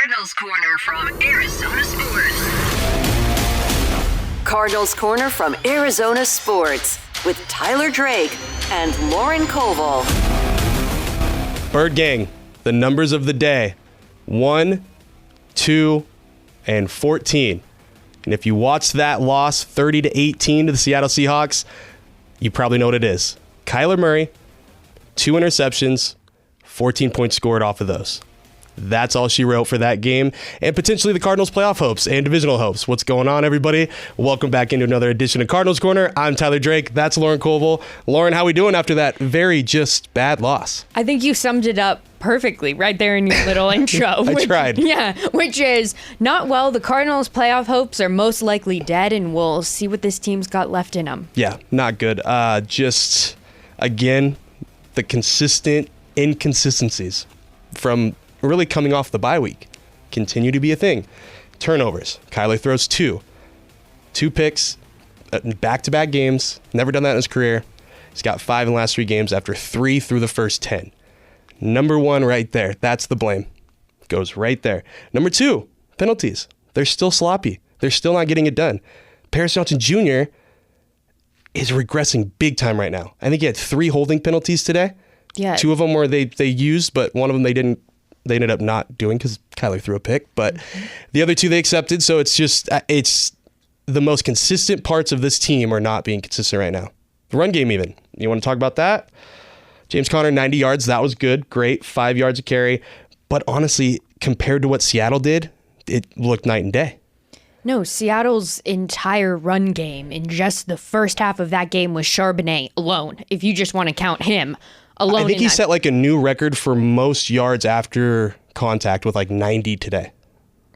Cardinals Corner from Arizona Sports. Cardinals Corner from Arizona Sports with Tyler Drake and Lauren Koval. Bird Gang, the numbers of the day, 1, 2, and 14. And if you watched that loss 30-18 to the Seattle Seahawks, you probably know what it is. Kyler Murray, 2 interceptions, 14 points scored off of those. That's all she wrote for that game and potentially the Cardinals playoff hopes and divisional hopes. What's going on, everybody? Welcome back into another edition of Cardinals Corner. I'm Tyler Drake. That's Lauren Koval. Lauren, how we doing after that very just bad loss? I think you summed it up perfectly right there in your little intro. I tried. Yeah, which is not well. The Cardinals playoff hopes are most likely dead, and we'll see what this team's got left in them. Yeah, not good. Just, again, the consistent inconsistencies from really coming off the bye week continue to be a thing. Turnovers. Kyler throws 2 picks, back-to-back games. Never done that in his career. He's got 5 in the last 3 games after 3 through the first 10. Number 1 right there. That's the blame. Goes right there. Number 2, penalties. They're still sloppy. They're still not getting it done. Paris Johnson Jr. is regressing big time right now. I think he had 3 holding penalties today. Yeah. 2 of them were they used, but one of them they ended up not doing because Kyler threw a pick. But the other 2 they accepted. So it's just, it's the most consistent parts of this team are not being consistent right now. The run game even. You want to talk about that? James Conner, 90 yards. That was good. Great. 5 yards a carry. But honestly, compared to what Seattle did, it looked night and day. No, Seattle's entire run game in just the first half of that game was Charbonnet alone, if you just want to count him alone. I think he set like a new record for most yards after contact with like 90 today.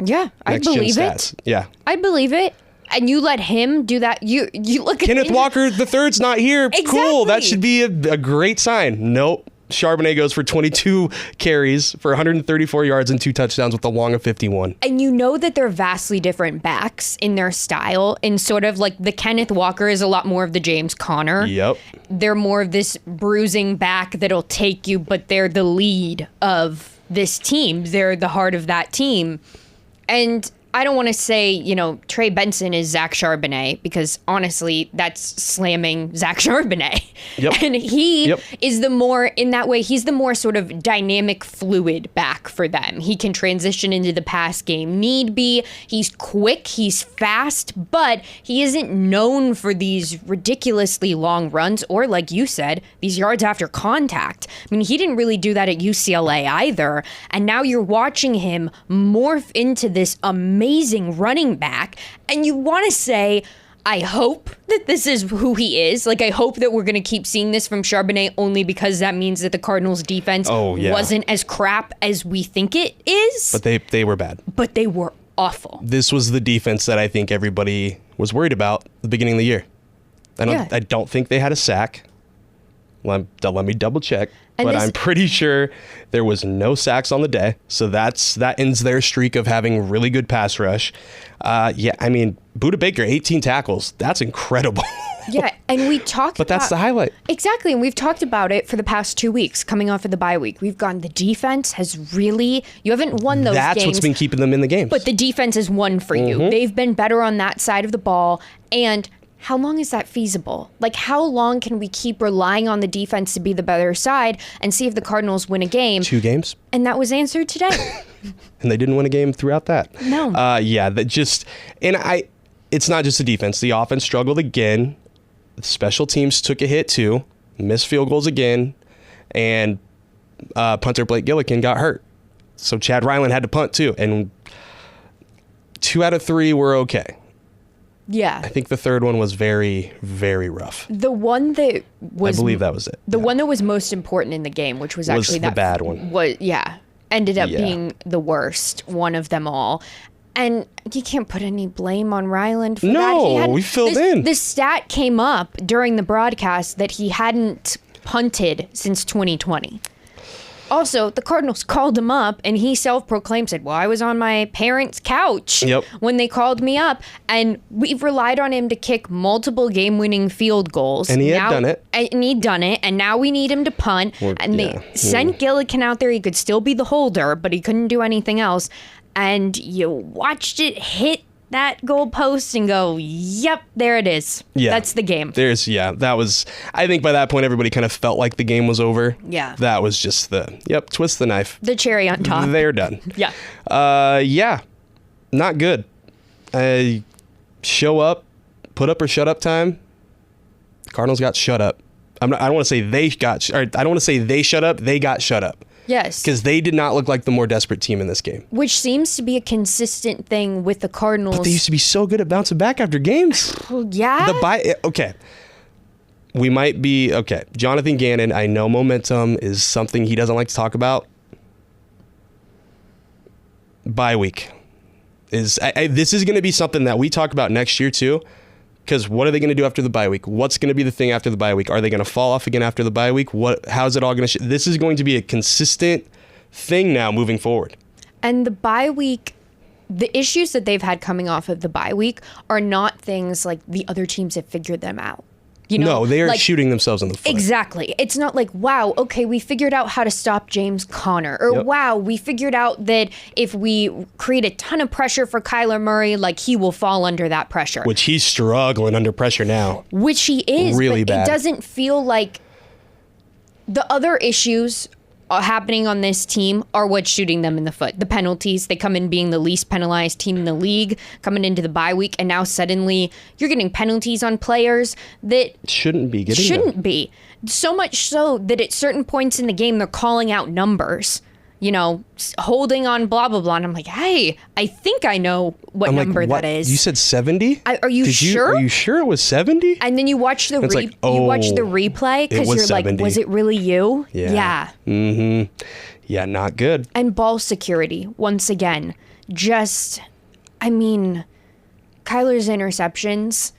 Yeah, I believe it. Yeah. I believe it. And you let him do that. You look at Kenneth Walker the third's not here. Exactly. Cool. That should be a great sign. Nope. Charbonnet goes for 22 carries for 134 yards and 2 touchdowns with a long of 51. And you know that they're vastly different backs in their style. And sort of like the Kenneth Walker is a lot more of the James Conner. Yep. They're more of this bruising back that'll take you, but they're the lead of this team. They're the heart of that team. And I don't want to say, Trey Benson is Zach Charbonnet, because honestly, that's slamming Zach Charbonnet. Yep. And he is the more, in that way, he's the more sort of dynamic, fluid back for them. He can transition into the pass game need be. He's quick, he's fast, but he isn't known for these ridiculously long runs or, like you said, these yards after contact. I mean, he didn't really do that at UCLA either. And now you're watching him morph into this amazing running back, and you want to say, I hope that this is who he is. Like, I hope that we're going to keep seeing this from Charbonnet, only because that means that the Cardinals defense wasn't as crap as we think it is. But they were bad. But they were awful. This was the defense that I think everybody was worried about at the beginning of the year. I don't think they had a sack. Let me double check. But I'm pretty sure there was no sacks on the day. So that ends their streak of having really good pass rush. Budda Baker, 18 tackles. That's incredible. Yeah, and we talked But that's the highlight. Exactly, and we've talked about it for the past 2 weeks, coming off of the bye week. We've gone, the defense has really, you haven't won those games. That's what's been keeping them in the games. But the defense has won for you. They've been better on that side of the ball, and how long is that feasible? Like, how long can we keep relying on the defense to be the better side and see if the Cardinals win a game? 2 games. And that was answered today. And they didn't win a game throughout that. No. It's not just the defense. The offense struggled again. The special teams took a hit too. Missed field goals again. And punter Blake Gillikin got hurt. So Chad Ryland had to punt too. And 2 out of 3 were okay. Yeah. I think the third one was very, very rough. The one that was... I believe that was it. The one that was most important in the game, which was actually the bad one. Ended up being the worst one of them all. And you can't put any blame on Ryland for that. No, we filled in. The stat came up during the broadcast that he hadn't punted since 2020. Also, the Cardinals called him up, and he self-proclaimed, said, well, I was on my parents' couch when they called me up. And we've relied on him to kick multiple game-winning field goals. And he had done it. And he'd done it, and now we need him to punt. They sent Gillikin out there. He could still be the holder, but he couldn't do anything else. And you watched it hit that goalpost and go, yep, there it is. Yeah. That's the game. That was, I think by that point, everybody kind of felt like the game was over. Yeah. That was just twist the knife. The cherry on top. They're done. Yeah. Not good. Show up, put up or shut up time. Cardinals got shut up. I don't want to say they got, I don't want to say they shut up. They got shut up. Yes. Because they did not look like the more desperate team in this game. Which seems to be a consistent thing with the Cardinals. But they used to be so good at bouncing back after games. Yeah. Okay. We might be, Jonathan Gannon, I know momentum is something he doesn't like to talk about. Bye week. This is going to be something that we talk about next year too. Because what are they going to do after the bye week? What's going to be the thing after the bye week? Are they going to fall off again after the bye week? How's it all going to... This is going to be a consistent thing now moving forward. And the bye week, the issues that they've had coming off of the bye week are not things like the other teams have figured them out. You know, no, they are shooting themselves in the foot. Exactly. It's not like, wow, okay, we figured out how to stop James Conner. Or, wow, we figured out that if we create a ton of pressure for Kyler Murray, like, he will fall under that pressure. Which he's struggling under pressure now. Which he is. Really but bad. It doesn't feel like the other issues happening on this team are what's shooting them in the foot. The penalties, they come in being the least penalized team in the league coming into the bye week, and now suddenly you're getting penalties on players that shouldn't be getting be. So much so that at certain points in the game they're calling out numbers, you know, holding on blah blah blah, and I'm like, hey, I think I know what number that is. You said 70? Are you sure? Are you sure it was 70? And then you watch the replay because you're 70. Like, was it really you? Yeah. Mm-hmm. Yeah, not good. And ball security, once again, Kyler's interceptions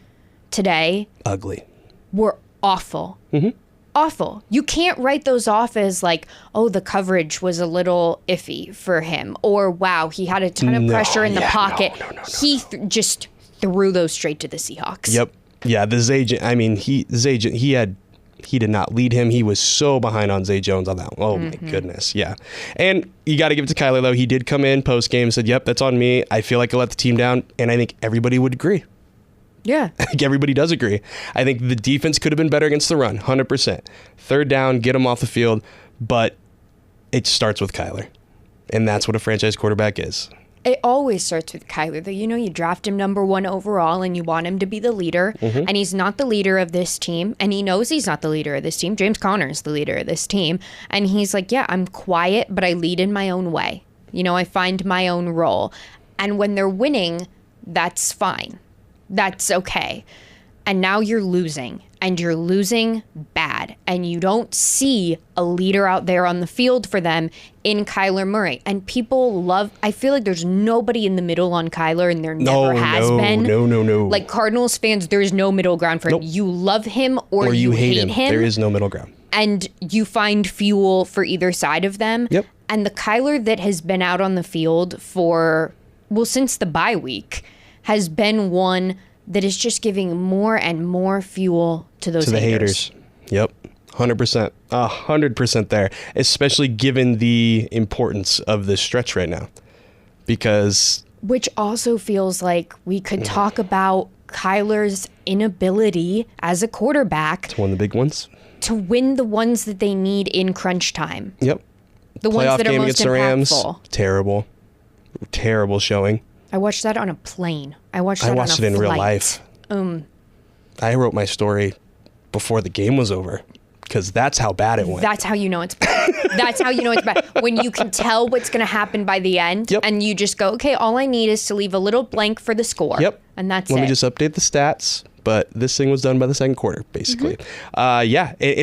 today ugly. Were awful. Mm-hmm. Awful. You can't write those off as like, oh, the coverage was a little iffy for him, or wow, he had a ton of pressure in the pocket. He just threw those straight to the Seahawks. Yep. Yeah, the Zay. He did not lead him. He was so behind on Zay Jones on that one. Oh my goodness. Yeah. And you got to give it to Kyler though. He did come in post game and said, "Yep, that's on me. I feel like I let the team down," and I think everybody would agree. Yeah. I think everybody does agree. I think the defense could have been better against the run, 100%. Third down, get them off the field, but it starts with Kyler. And that's what a franchise quarterback is. It always starts with Kyler. You know, you draft him number 1 overall and you want him to be the leader, and he's not the leader of this team, and he knows he's not the leader of this team. James Conner is the leader of this team, and he's like, yeah, I'm quiet, but I lead in my own way. You know, I find my own role. And when they're winning, that's fine. That's okay. And now you're losing, and you're losing bad, and you don't see a leader out there on the field for them in Kyler Murray. And people I feel like there's nobody in the middle on Kyler, and there never has been. No. Like Cardinals fans, there's no middle ground for him. You love him or you hate him. There is no middle ground. And you find fuel for either side of them. Yep. And the Kyler that has been out on the field since the bye week has been one that is just giving more and more fuel to those haters. Yep. 100%. 100% there, especially given the importance of this stretch right now. Which also feels like we could talk about Kyler's inability as a quarterback to win the big ones. To win the ones that they need in crunch time. Yep. The ones that are most impactful. Terrible. Terrible showing. I watched that on a plane. I watched it in real life. I wrote my story before the game was over because that's how bad it went. That's how you know it's bad. That's how you know it's bad. When you can tell what's going to happen by the end, and you just go, okay, all I need is to leave a little blank for the score. Yep. And that's Let me just update the stats. But this thing was done by the second quarter, basically. And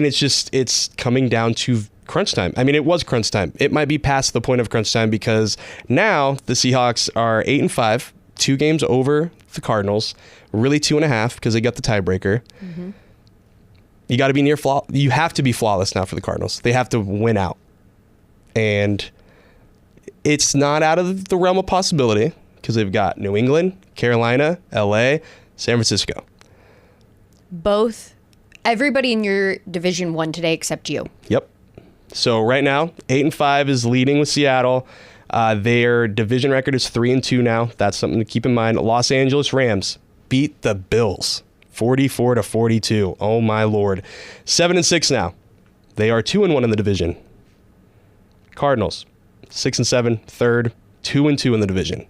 it's coming down to crunch time. I mean, it was crunch time. It might be past the point of crunch time because now the Seahawks are 8-5, 2 games over the Cardinals, really 2.5 because they got the tiebreaker. You got to be you have to be flawless now for the Cardinals. They have to win out. And it's not out of the realm of possibility because they've got New England, Carolina, LA, San Francisco. Everybody in your division won today except you. Yep. So right now, 8-5 is leading with Seattle. Their division record is 3-2 now. That's something to keep in mind. Los Angeles Rams beat the Bills 44-42. Oh my Lord. 7-6 now. They are 2-1 in the division. Cardinals 6-7, third, 2-2 in the division.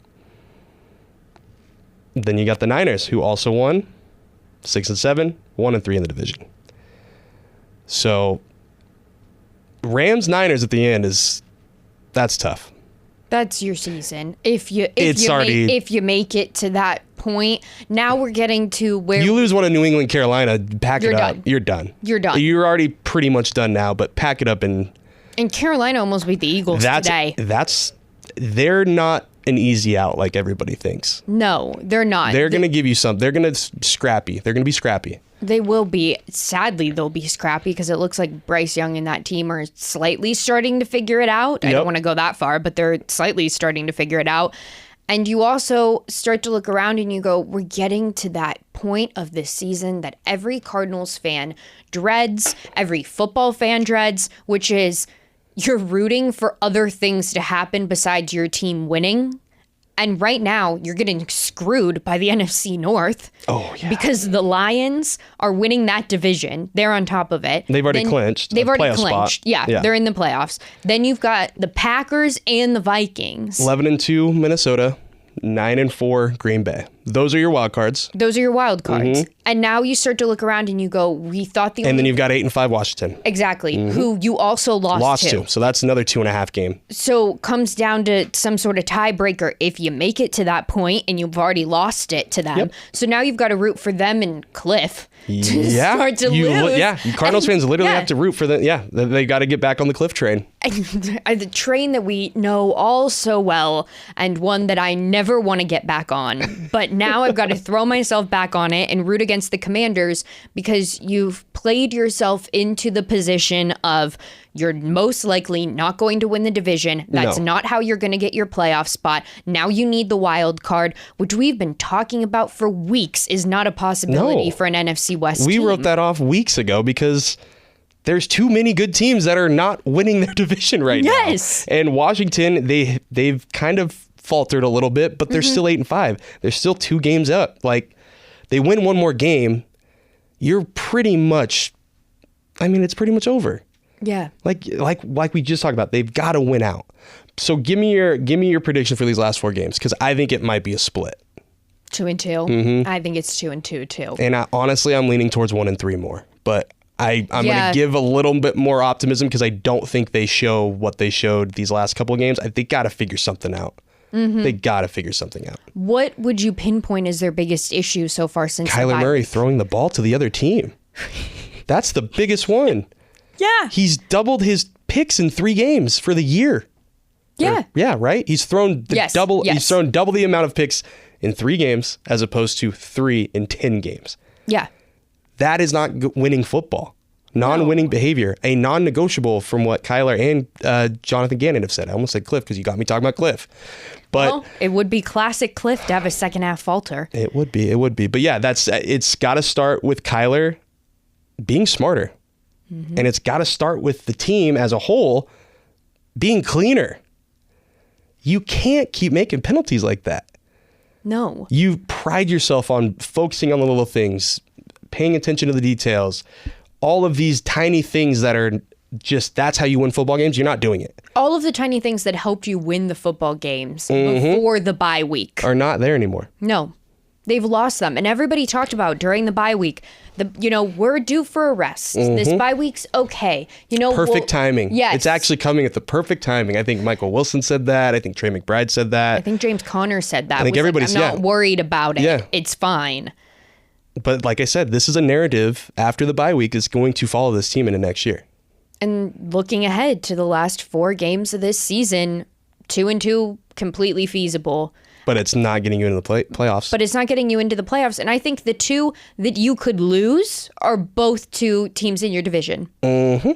Then you got the Niners, who also won 6-7, 1-3 in the division. So Rams Niners at the end that's tough. That's your season. If you make it to that point, now we're getting to where you lose one of New England, Carolina, pack it up. Done. You're done. You're done. You're already pretty much done now, but pack it up and Carolina almost beat the Eagles today. They're not an easy out like everybody thinks. No, they're not. They're going to give you some. They're going to scrappy. They're going to be scrappy. They will be. Sadly, they'll be scrappy because it looks like Bryce Young and that team are slightly starting to figure it out. I don't want to go that far, but they're slightly starting to figure it out. And you also start to look around and you go, we're getting to that point of the season that every Cardinals fan dreads, every football fan dreads, which is you're rooting for other things to happen besides your team winning. And right now, you're getting screwed by the NFC North. Oh, yeah. Because the Lions are winning that division. They're on top of it. They've already clinched. They've already clinched. Spot. Yeah, they're in the playoffs. Then you've got the Packers and the Vikings. 11-2 Minnesota, 9-4 Green Bay. Those are your wild cards. Those are your wild cards. Mm-hmm. And now you start to look around and you go, we thought And then you've got 8-5 Washington. Exactly. Mm-hmm. Who you also lost to. So that's another 2.5 game. So comes down to some sort of tiebreaker if you make it to that point and you've already lost it to them. Yep. So now you've got to root for them and Cliff to start to lose. Cardinals fans literally have to root for them. Yeah, they got to get back on the Cliff train. The train that we know all so well and one that I never want to get back on. But now I've got to throw myself back on it and root against the Commanders because you've played yourself into the position of you're most likely not going to win the division. That's not how you're going to get your playoff spot. Now you need the wild card, which we've been talking about for weeks is not a possibility for an NFC West team. We wrote that off weeks ago because there's too many good teams that are not winning their division right now. Yes. And Washington, they've kind of faltered a little bit, but they're still 8-5. They're still 2 games up. Like, they win one more game, you're pretty much, it's pretty much over. Yeah. Like we just talked about, they've got to win out. So give me your prediction for these last 4 games because I think it might be a split. 2-2. Mm-hmm. I think it's 2-2 too. And honestly, I'm leaning towards 1-3 more, but I'm going to give a little bit more optimism because I don't think they show what they showed these last couple of games. They got to figure something out. Mm-hmm. They got to figure something out. What would you pinpoint as their biggest issue so far since Kyler Murray throwing the ball to the other team? That's the biggest one. Yeah. He's doubled his picks in 3 games for the year. Yeah. Right? He's thrown double He's thrown double the amount of picks in 3 games as opposed to 3 in 10 games. Yeah. That is not winning football. Non-winning behavior, a non-negotiable from what Kyler and Jonathan Gannon have said. I almost said Cliff because you got me talking about Cliff. But it would be classic Cliff to have a second half falter. It would be. But yeah, it's got to start with Kyler being smarter. Mm-hmm. And it's got to start with the team as a whole being cleaner. You can't keep making penalties like that. No. You pride yourself on focusing on the little things, paying attention to the details, all of these tiny things that are just, that's how you win football games. You're not doing it. All of the tiny things that helped you win the football games before the bye week are not there anymore. No. They've lost them. And everybody talked about during the bye week, we're due for a rest. This bye week's okay. Perfect timing. Yes. It's actually coming at the perfect timing. I think Michael Wilson said that. I think Trey McBride said that. I think James Conner said that. I think everybody's I'm not worried about it. Yeah. It's fine. But like I said, this is a narrative after the bye week is going to follow this team into next year. And looking ahead to the last 4 games of this season, 2-2 completely feasible. But it's not getting you into the playoffs. But it's not getting you into the playoffs. And I think the 2 that you could lose are both 2 teams in your division. Mm-hmm.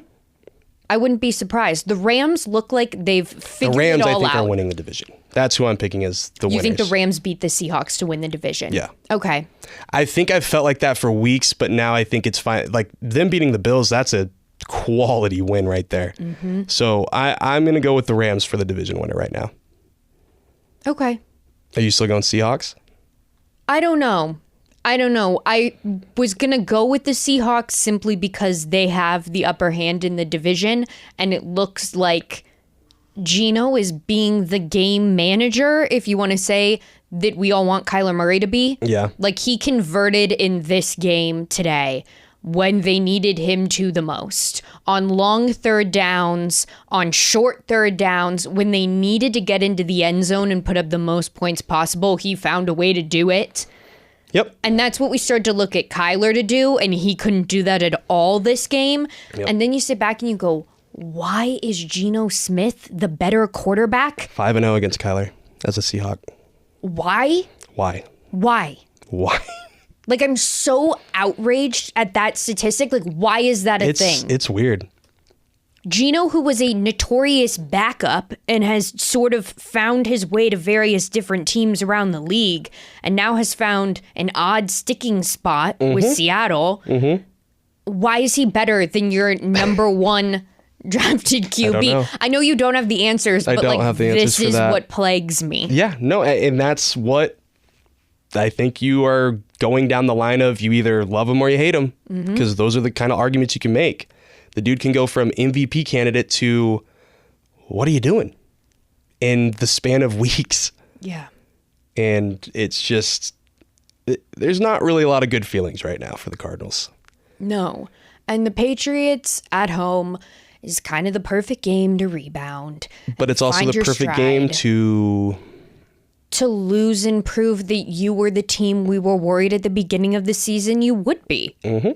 I wouldn't be surprised. The Rams look like they've figured The Rams, it I all think, out. are winning the division. That's who I'm picking as the winners. You think the Rams beat the Seahawks to win the division? Yeah. Okay. I think I've felt like that for weeks, but now I think it's fine. Like them beating the Bills, that's a quality win right there. Mm-hmm. So I'm going to go with the Rams for the division winner right now. Okay. Are you still going Seahawks? I don't know. I was going to go with the Seahawks simply because they have the upper hand in the division, and it looks like Geno is being the game manager, if you want to say that we all want Kyler Murray to be. Yeah. Like, he converted in this game today when they needed him to the most. On long third downs, on short third downs, when they needed to get into the end zone and put up the most points possible, he found a way to do it. Yep. And that's what we started to look at Kyler to do, and he couldn't do that at all this game. Yep. And then you sit back and you go, why is Geno Smith the better quarterback? 5-0 against Kyler as a Seahawk. Why? Why? Why? Why? Like, I'm so outraged at that statistic. Like, why is that a thing? It's weird. Geno, who was a notorious backup and has sort of found his way to various different teams around the league, and now has found an odd sticking spot with Seattle. Mm-hmm. Why is he better than your number one drafted QB? I know you don't have the answers, but like, this is what plagues me. Yeah, no, and that's what I think you are going down the line of. You either love him or you hate him, because those are the kind of arguments you can make. The dude can go from MVP candidate to, what are you doing? In the span of weeks. Yeah. And it's just, there's not really a lot of good feelings right now for the Cardinals. No. And the Patriots at home is kind of the perfect game to rebound. But it's also the perfect game to lose and prove that you were the team we were worried at the beginning of the season you would be. Mm-hmm.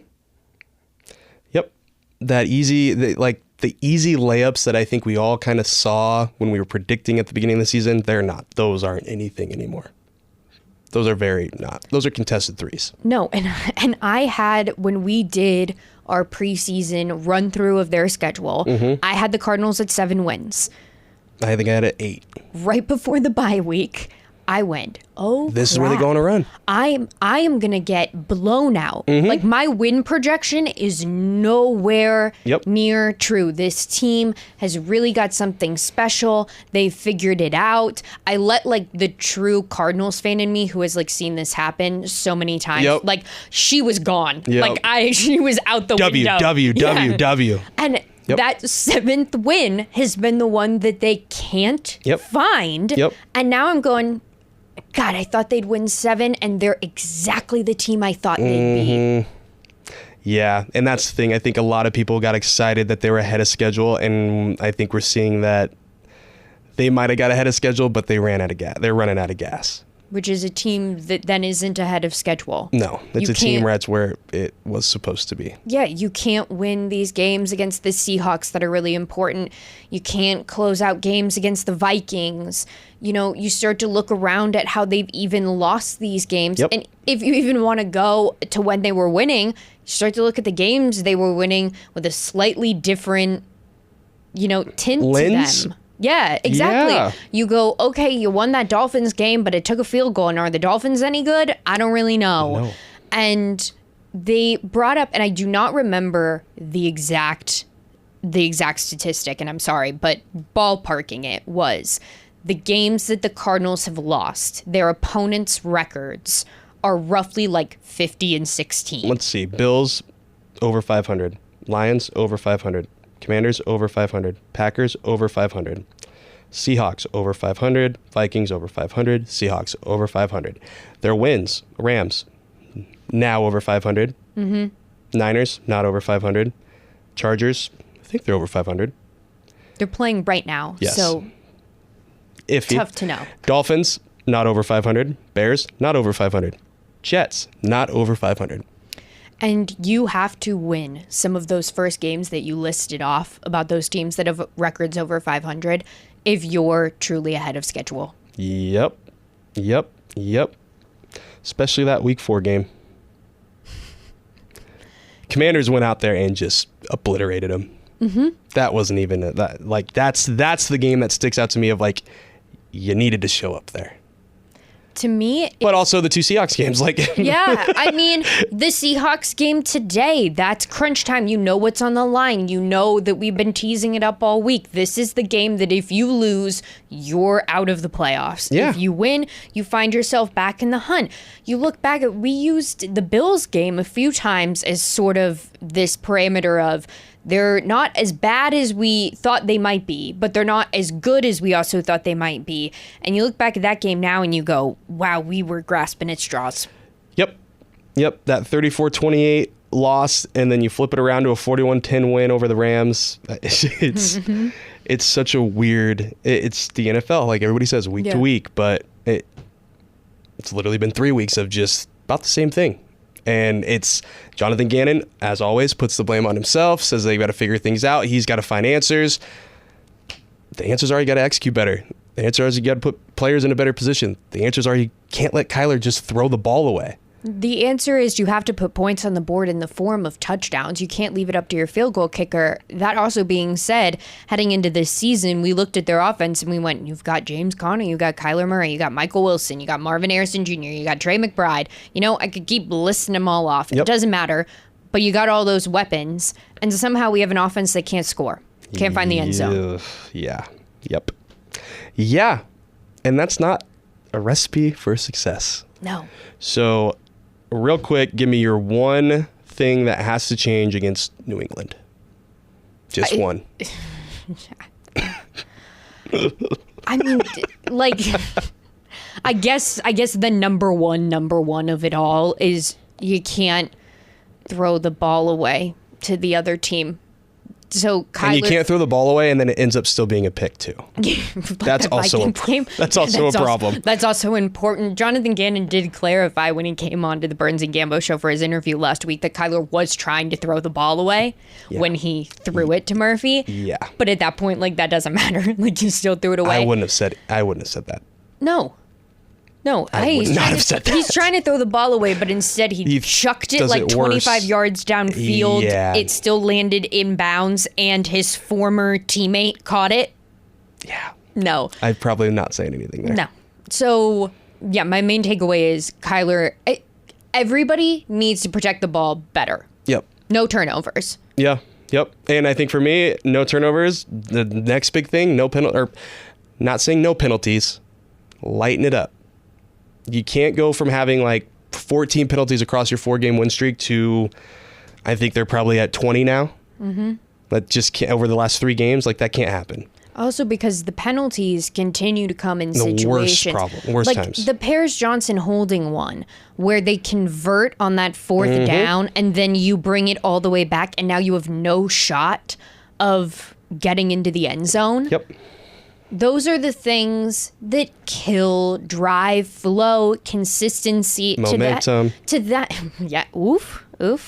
Yep. That easy, the easy layups that I think we all kind of saw when we were predicting at the beginning of the season, they're not. Those aren't anything anymore. Those are those are contested threes. No, and I had, when we did our preseason run through of their schedule, I had the Cardinals at 7 wins. I think I had it 8. Right before the bye week, I went, this is where they go on a run. I am going to get blown out. Like, my win projection is nowhere near true. This team has really got something special. They figured it out. I let, like, the true Cardinals fan in me, who has, like, seen this happen so many times, like, she was gone. Like, she was out the window. W. And that 7th win has been the one that they can't find. And now I'm going, God, I thought they'd win 7, and they're exactly the team I thought they'd be. Yeah, and that's the thing. I think a lot of people got excited that they were ahead of schedule, and I think we're seeing that they might have got ahead of schedule, but they ran out of gas. They're running out of gas. Which is a team that then isn't ahead of schedule. No, it's a team where it's where it was supposed to be. Yeah, you can't win these games against the Seahawks that are really important. You can't close out games against the Vikings. You know, you start to look around at how they've even lost these games. And if you even want to go to when they were winning, you start to look at the games they were winning with a slightly different, tint lens? to them. Yeah, exactly. Yeah. You go, okay, you won that Dolphins game, but it took a field goal. And are the Dolphins any good? I don't really know. No. And they brought up, and I do not remember the exact statistic, and I'm sorry, but ballparking it was the games that the Cardinals have lost, their opponents' records are roughly like 50-16. Let's see. Bills over 500. Lions over 500. Commanders over 500. Packers over 500. Seahawks over 500. Vikings over 500. Seahawks over 500. Their wins, Rams now over 500. Niners not over 500. Chargers, I think they're over 500. They're playing right now, Yes. so Iffy. tough to know. Dolphins not over 500. Bears not over 500. Jets not over 500. And you have to win some of those first games that you listed off about those teams that have records over 500 if you're truly ahead of schedule. Yep. Especially that week 4 game. Commanders went out there and just obliterated them. That wasn't even that. Like that's the game that sticks out to me of like you needed to show up there. To me, But also the two Seahawks games, like yeah, I mean, the Seahawks game today, that's crunch time. You know what's on the line. You know that we've been teasing it up all week. This is the game that if you lose, you're out of the playoffs. Yeah. If you win, you find yourself back in the hunt. You look back at, we used the Bills game a few times as sort of this parameter of, they're not as bad as we thought they might be, but they're not as good as we also thought they might be. And you look back at that game now and you go, wow, we were grasping at straws. Yep. That 34-28 loss, and then you flip it around to a 41-10 win over the Rams. It's such a weird. It's the NFL, like everybody says, week to week, but it's literally been 3 weeks of just about the same thing. And it's Jonathan Gannon, as always, puts the blame on himself, says they've got to figure things out. He's got to find answers. The answers are you got to execute better. The answer is you got to put players in a better position. The answers are you can't let Kyler just throw the ball away. The answer is you have to put points on the board in the form of touchdowns. You can't leave it up to your field goal kicker. That also being said, heading into this season, we looked at their offense and we went, you've got James Conner, you got Kyler Murray, you got Michael Wilson, you got Marvin Harrison Jr., you got Trey McBride. You know, I could keep listing them all off. It doesn't matter. But you got all those weapons. And somehow we have an offense that can't score. Can't find the end zone. Yeah. Yep. Yeah. And that's not a recipe for success. No. So, real quick, give me your one thing that has to change against New England. Just one. I mean, like, I guess the number one of it all is you can't throw the ball away to the other team. So Kyler, and you can't throw the ball away, and then it ends up still being a pick too. That's also a problem. That's also important. Jonathan Gannon did clarify when he came on to the Burns and Gambo show for his interview last week that Kyler was trying to throw the ball away when he threw it to Murphy. Yeah. But at that point, like, that doesn't matter. Like, you still threw it away. I wouldn't have said that. No, I would not have said that. He's trying to throw the ball away, but instead he chucked it like 25 yards downfield. Yeah. It still landed inbounds, and his former teammate caught it. Yeah. No. I'm probably not saying anything there. No. So, yeah, my main takeaway is Kyler, everybody needs to protect the ball better. Yep. No turnovers. Yeah. Yep. And I think for me, no turnovers. The next big thing, not saying no penalties. Lighten it up. You can't go from having like 14 penalties across your 4-game win streak to, I think they're probably at 20 now. Mm-hmm. That just can't, over the last 3 games, like that can't happen. Also because the penalties continue to come in situations. Worst like times. The Paris Johnson holding one, where they convert on that 4th down, and then you bring it all the way back, and now you have no shot of getting into the end zone. Yep. Those are the things that kill drive, flow, consistency. Momentum. To that, yeah, oof. To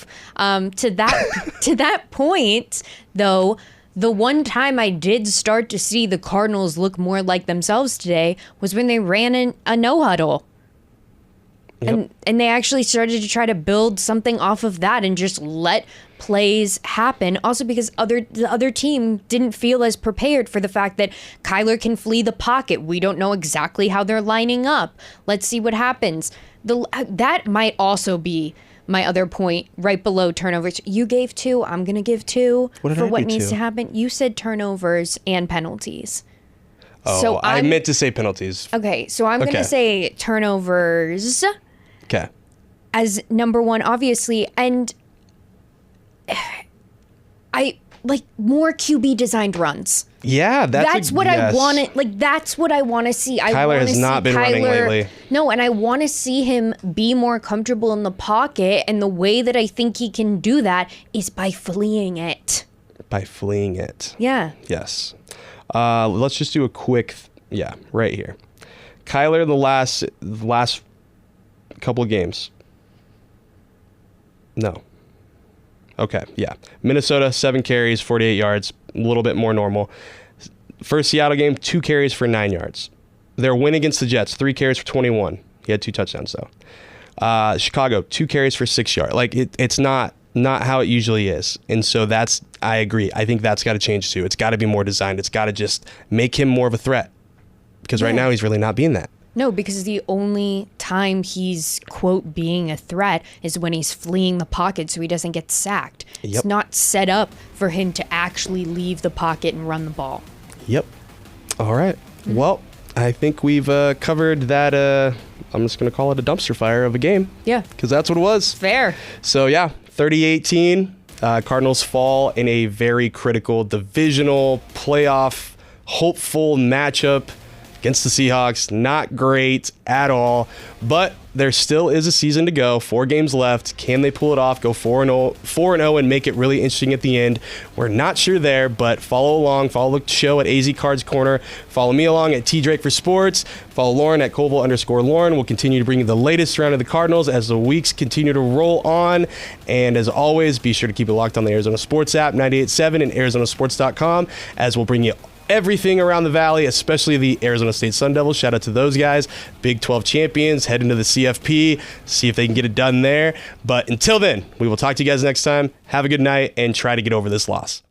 that point, though, the one time I did start to see the Cardinals look more like themselves today was when they ran a no huddle. Yep. And they actually started to try to build something off of that and just let plays happen. Also because the other team didn't feel as prepared for the fact that Kyler can flee the pocket. We don't know exactly how they're lining up. Let's see what happens. That might also be my other point right below turnovers. You gave 2. I'm going to give 2 for what needs to happen. You said turnovers and penalties. Oh, so I meant to say penalties. Okay, so I'm going to say turnovers. Okay. As number 1, obviously, and I like more QB designed runs. Yeah, that's what I want to like. That's what I want to see. Kyler has not been running lately. No, and I want to see him be more comfortable in the pocket. And the way that I think he can do that is by fleeing it. Yeah. Yes. Let's just do a quick. Right here. Kyler, the last couple of games. No. Okay, yeah. Minnesota, 7 carries, 48 yards, a little bit more normal. First Seattle game, 2 carries for 9 yards. Their win against the Jets, 3 carries for 21. He had 2 touchdowns, though. Chicago, 2 carries for 6 yards. Like, it's not not how it usually is. And so I agree. I think that's got to change too. It's got to be more designed. It's got to just make him more of a threat, because right now he's really not being that. No, because the only time he's, quote, being a threat is when he's fleeing the pocket so he doesn't get sacked. Yep. It's not set up for him to actually leave the pocket and run the ball. Yep. All right. Well, I think we've covered that. I'm just going to call it a dumpster fire of a game. Yeah. Because that's what it was. Fair. So, yeah, 30-18. Cardinals fall in a very critical divisional playoff hopeful matchup against the Seahawks. Not great at all, but there still is a season to go. 4 games left. Can they pull it off? Go 4-0 and make it really interesting at the end? We're not sure there, but follow along. Follow the show at AZ Cards Corner. Follow me along at T Drake for Sports. Follow Lauren at Colville_Lauren. We'll continue to bring you the latest round of the Cardinals as the weeks continue to roll on. And as always, be sure to keep it locked on the Arizona Sports app, 98.7 and ArizonaSports.com, as we'll bring you everything around the Valley, especially the Arizona State Sun Devils. Shout out to those guys. Big 12 champions. Head into the CFP. See if they can get it done there. But until then, we will talk to you guys next time. Have a good night and try to get over this loss.